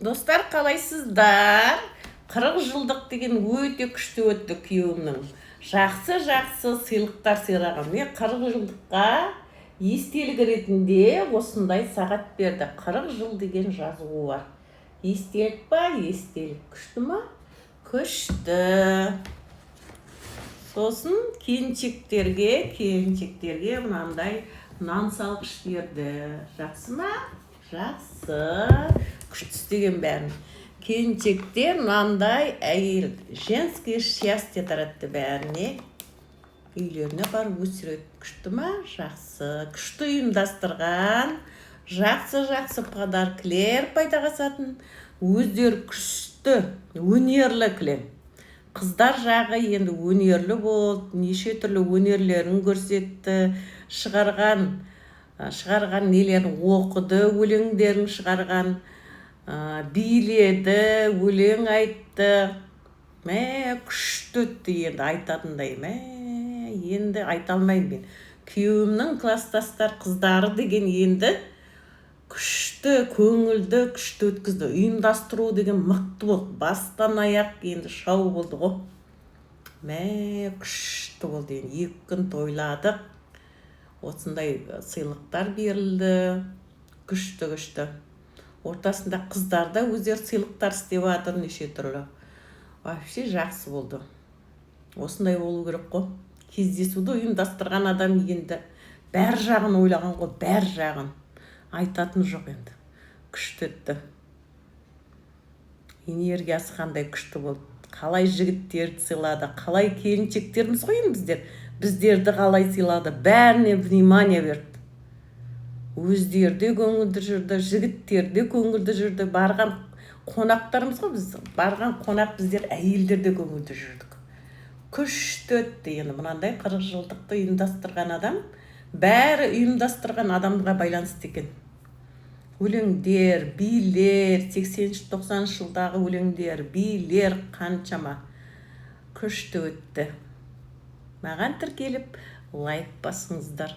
Достар, қалайсыздар? 40 жылдық деген өте күшті өтті күйеуімнің. Жақсы сыйлықтар сыйлаған. Мен 40 жылдыққа естелік ретінде осындай сағат берді. 40 жыл деген жазуы бар. Естелік па? Естелік. Күшті ма? Күшті. Сосын келіншектерге мынандай нан салғыш берді. Жақсы ма? Жақсы. Күшті істеген бәрін. Келіншектер мынандай әйел женское счастье таратты бәріне. Үйлеріне барып өсіреді. Күшті ма? Жақсы. Күшті ұйымдастырған. Жақсы подаркілер пайдаға асатын. Өздері күшті, өнерлі кілем. Қыздар жағы енді өнерлі болды, неше түрлі өнерлерін көрсетті, шығарған нелерін оқыды, өлеңдерін шығарған, биледі, өлең айтты. Күшті өтті енді айтатындай. Енді айта алмаймын мен. Күйеуімнің класстастар қыздары деген енді күшті, көңілді, күшті өткізді. Ұйымдастыру деген мықты болды. Бастан аяқ енді шау болды ғой. Күшті болды енді. 2 күн тойладық. Осындай сыйлықтар берілді. Күшті. Ортасында қыздар да өздері сыйлықтар істеп жатыр неше түрлі. Вообще жақсы болды. Осындай болу керек қой. Кездесуді ұйымдастырған адам енді бәр жағын ойлаған ғой, бәр жағын. Айтатын жоқ енді. Күшті өтті. Энергиясы қандай күшті болды. Қалай жігіттерді сыйлады, қалай келіншектеріміз ғой біздер. Біздерді қалай сыйлады, бәріне внимание берді. Өздерде көңілді жүрді, жігіттерде көңілді жүрді. Барған қонақтарымыз ғой біз. Барған қонақ біздер әйелдерде көңілді жүрдік. Күшті өтті енді. Мынандай 40 жылдықты ұйымдастырған адам, бәрі ұйымдастырған адамға байланысты екен. Өлеңдер, билер, 80-90 жылдағы өлеңдер, билер қаншама. Күшті өтті. Маған тіркеліп лайк басыңыздар.